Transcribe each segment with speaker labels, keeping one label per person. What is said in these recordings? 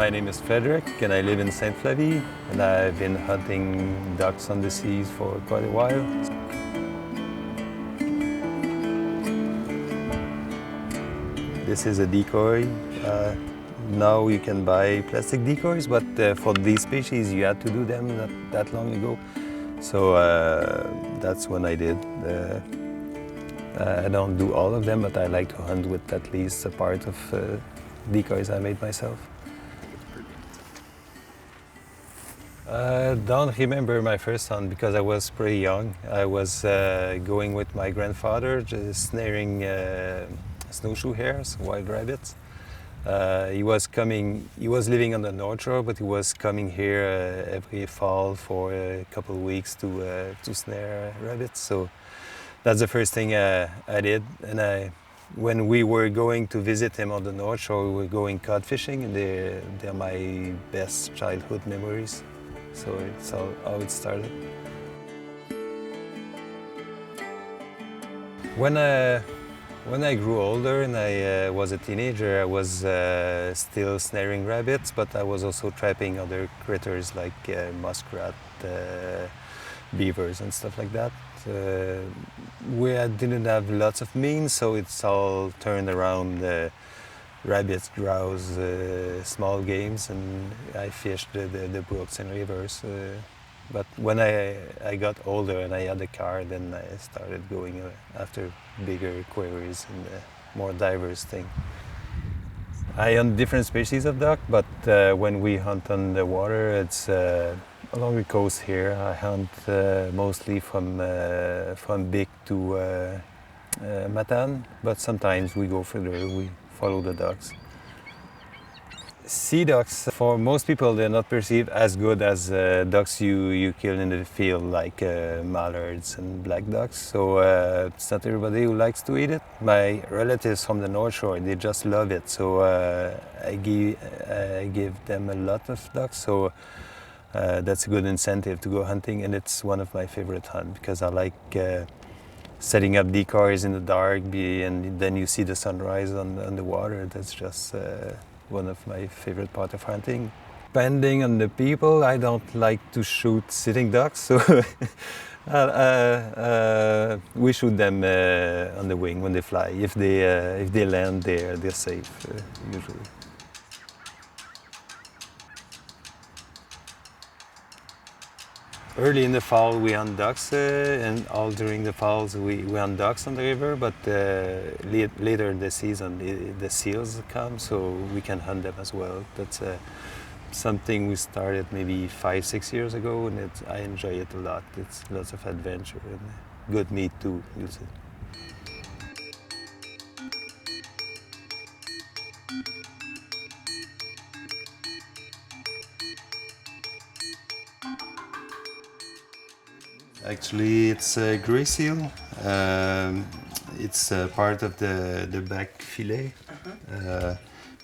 Speaker 1: My name is Frédéric and I live in Sainte-Flavie and I've been hunting ducks on the seas for quite a while. This is a decoy. Now you can buy plastic decoys, but for these species you had to do them not that long ago. So that's when I did. I don't do all of them, but I like to hunt with at least a part of decoys I made myself. I don't remember my first hunt because I was pretty young. I was going with my grandfather, just snaring snowshoe hares, wild rabbits. He was living on the North Shore, but he was coming here every fall for a couple of weeks to snare rabbits. So that's the first thing I did. And when we were going to visit him on the North Shore, we were going cod fishing, and they're my best childhood memories. So it's how it started. When I grew older and I was a teenager, I was still snaring rabbits, but I was also trapping other critters like muskrat, beavers and stuff like that. We didn't have lots of means, so it's all turned around rabbits, grouse, small games, and I fished the brooks and rivers. But when I got older and I had a car, then I started going after bigger quarries and more diverse things. I hunt different species of duck, but when we hunt on the water, it's along the coast here. I hunt mostly from Bic to Matan, but sometimes we go further, we follow the ducks. Sea ducks, for most people, they're not perceived as good as ducks you kill in the field, like mallards and black ducks. So it's not everybody who likes to eat it. My relatives from the North Shore, they just love it. So I give them a lot of ducks. So that's a good incentive to go hunting, and it's one of my favorite hunts because I like setting up decoys in the dark, and then you see the sunrise on the water. That's just one of my favorite parts of hunting. Depending on the people, I don't like to shoot sitting ducks, so we shoot them on the wing when they fly. If they land, they're safe usually. Early in the fall we hunt ducks, and all during the falls we hunt ducks on the river, but later in the season the seals come, so we can hunt them as well. That's something we started maybe 5-6 years ago, and I enjoy it a lot. It's lots of adventure and good meat too, usually. Actually, it's a gray seal. It's part of the back fillet.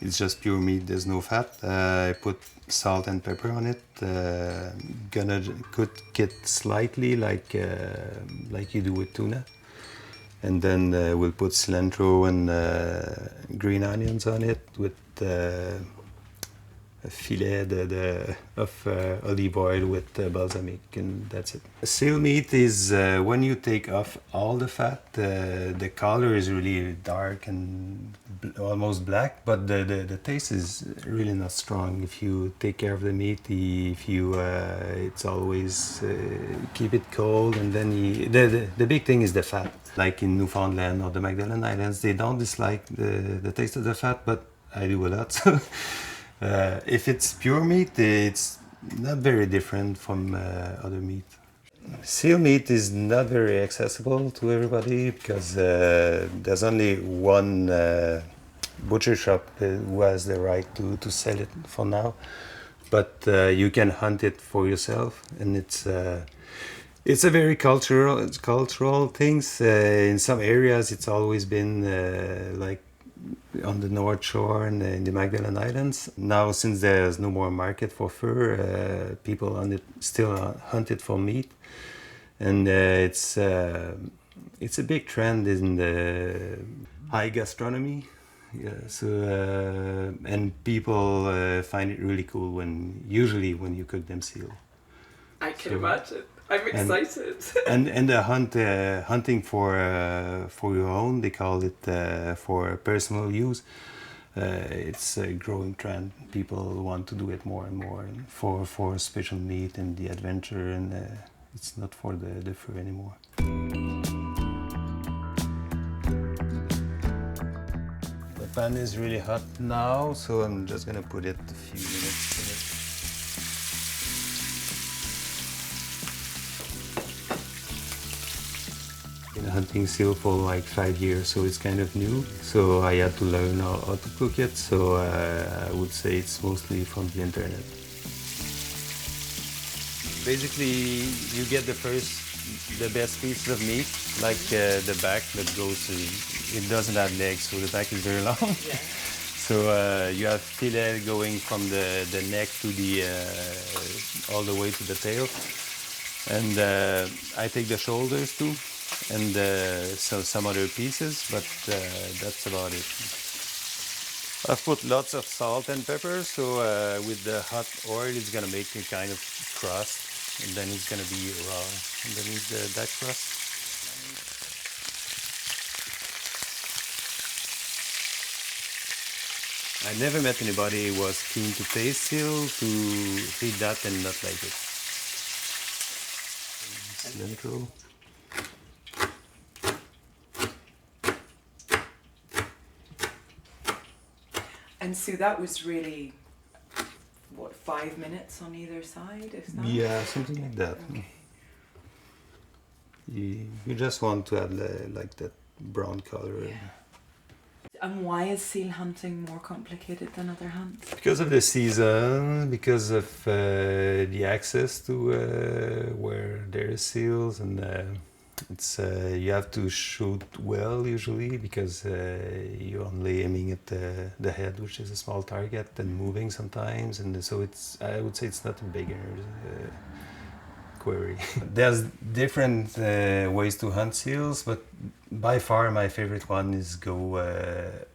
Speaker 1: It's just pure meat, there's no fat. I put salt and pepper on it. Gonna cook it slightly like you do with tuna. And then we'll put cilantro and green onions on it with a filet of olive oil with balsamic, and that's it. Seal meat is when you take off all the fat, the color is really dark and almost black, but the taste is really not strong. If you take care of the meat, it's always keep it cold, and then the big thing is the fat. Like in Newfoundland or the Magdalen Islands, they don't dislike the taste of the fat, but I do a lot. So if it's pure meat, it's not very different from other meat. Seal meat is not very accessible to everybody because there's only one butcher shop who has the right to sell it for now. But you can hunt it for yourself, and it's a very cultural things. In some areas, it's always been like on the North Shore and in the Magdalen Islands. Now, since there's no more market for fur, people still hunt it for meat, and it's a big trend in the high gastronomy. Yeah. So and people find it really cool usually when you cook them seal.
Speaker 2: I can imagine. I'm excited.
Speaker 1: And the hunting for your own, they call it for personal use. It's a growing trend. People want to do it more and more for special meat and the adventure, and it's not for the fur anymore. The pan is really hot now, so I'm just gonna put it a few minutes in it. Been hunting seal for like 5 years, so it's kind of new. So I had to learn how to cook it. So I would say it's mostly from the internet. Basically, you get the best piece of meat, like the back that goes. It doesn't have legs, so the back is very long.
Speaker 2: Yeah.
Speaker 1: So you have filet going from the neck to the all the way to the tail, and I take the shoulders too, and so some other pieces, but that's about it. I've put lots of salt and pepper, so with the hot oil, it's gonna make a kind of crust, and then it's gonna be raw underneath that crust. I never met anybody who was keen to taste seal, to eat that and not like it. Cilantro.
Speaker 2: And so that was really, what, 5 minutes on either side, if that?
Speaker 1: Yeah, something like that.
Speaker 2: Okay.
Speaker 1: You just want to have like that brown color.
Speaker 2: Yeah. And why is seal hunting more complicated than other hunts?
Speaker 1: Because of the season, because of the access to where there is seals, and it's you have to shoot well usually, because you're only aiming at the head, which is a small target, and moving sometimes, and so I would say it's not a beginner query. There's different ways to hunt seals, but by far my favorite one is go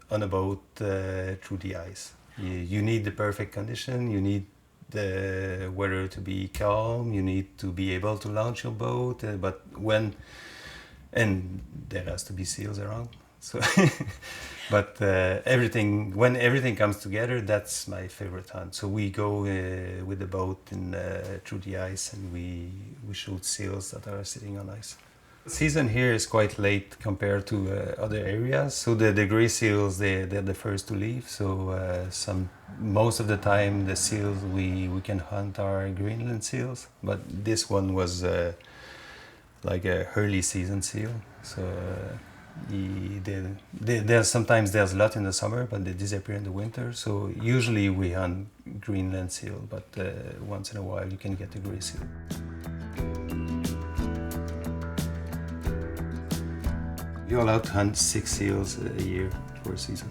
Speaker 1: on a boat through the ice. You need the perfect condition, you need the weather to be calm, you need to be able to launch your boat, and there has to be seals around. So, but when everything comes together, that's my favorite hunt. So we go with the boat through the ice, and we shoot seals that are sitting on ice. The season here is quite late compared to other areas. So the gray seals, they're the first to leave. So most of the time, the seals we can hunt are Greenland seals. But this one was like a early season seal. So. Sometimes there's a lot in the summer, but they disappear in the winter. So usually we hunt Greenland seal, but once in a while you can get a gray seal. You're allowed to hunt 6 seals a year for a season.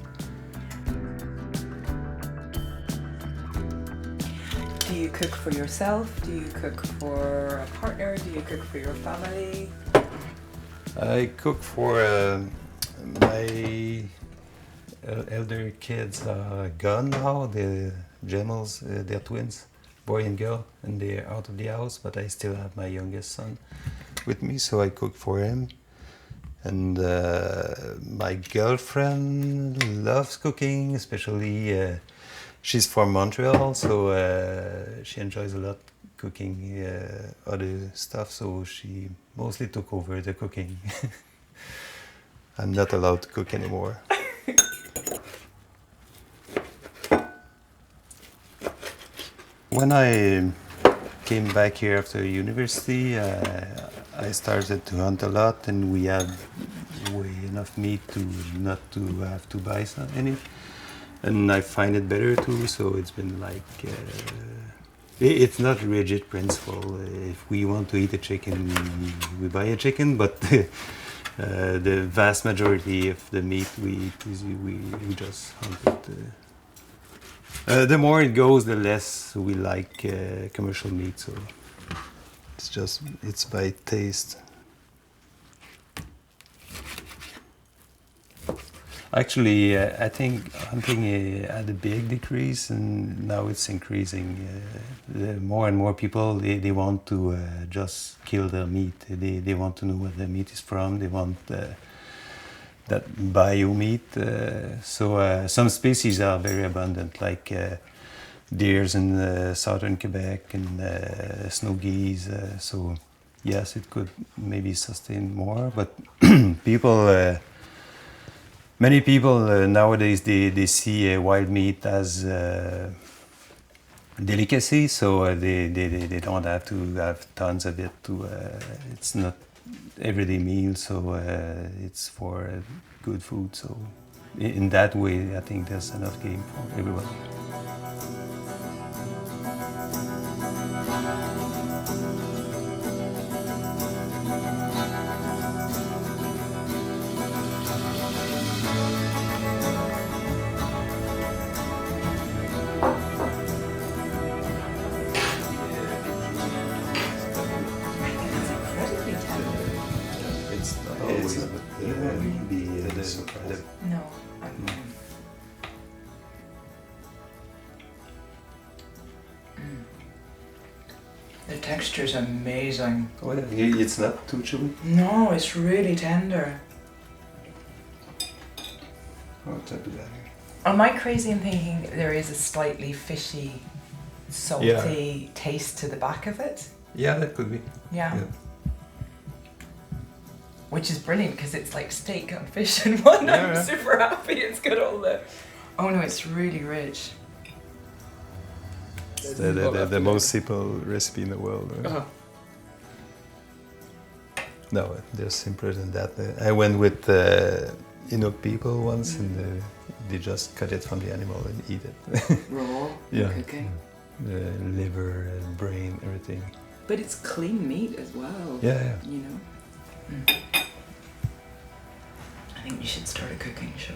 Speaker 2: Do you cook for yourself? Do you cook for a partner? Do you cook for your family?
Speaker 1: I cook for my elder kids are gone now. The Gemels, they're twins, boy and girl, and they're out of the house, but I still have my youngest son with me, so I cook for him. And my girlfriend loves cooking, especially she's from Montreal, so she enjoys a lot cooking other stuff, so she mostly took over the cooking. I'm not allowed to cook anymore. When I came back here after university, I started to hunt a lot, and we had way enough meat to not to have to buy any. And I find it better too, so it's been like it's not a rigid principle. If we want to eat a chicken, we buy a chicken, but the vast majority of the meat we eat is we just hunt it. The more it goes, the less we like commercial meat. So it's by taste. Actually, I think hunting had a big decrease, and now it's increasing. More and more people they want to just kill their meat. They want to know where the meat is from. They want that bio meat. So some species are very abundant, like deers in southern Quebec and snow geese. So yes, it could maybe sustain more, but people. Many people nowadays they see wild meat as delicacy, so they don't have to have tons of it. It's not everyday meal, so it's for good food. So in that way, I think there's enough game for everyone.
Speaker 2: No. The texture's amazing.
Speaker 1: Oh, yeah. It's not too chewy?
Speaker 2: No, it's really tender.
Speaker 1: Oh, it's not too bad.
Speaker 2: Am I crazy in thinking there is a slightly fishy, salty taste to the back of it?
Speaker 1: Yeah, that could be.
Speaker 2: Yeah. Which is brilliant because it's like steak and fish in one. I'm super happy it's got all the... Oh no, it's really rich.
Speaker 1: It's the most simple recipe in the world. No, they're simpler than that. I went with Inuk people once and they just cut it from the animal and eat it.
Speaker 2: Raw?
Speaker 1: Yeah.
Speaker 2: Cooking?
Speaker 1: The liver, brain, everything.
Speaker 2: But it's clean meat as well.
Speaker 1: Yeah.
Speaker 2: You know? I think you should start a cooking show.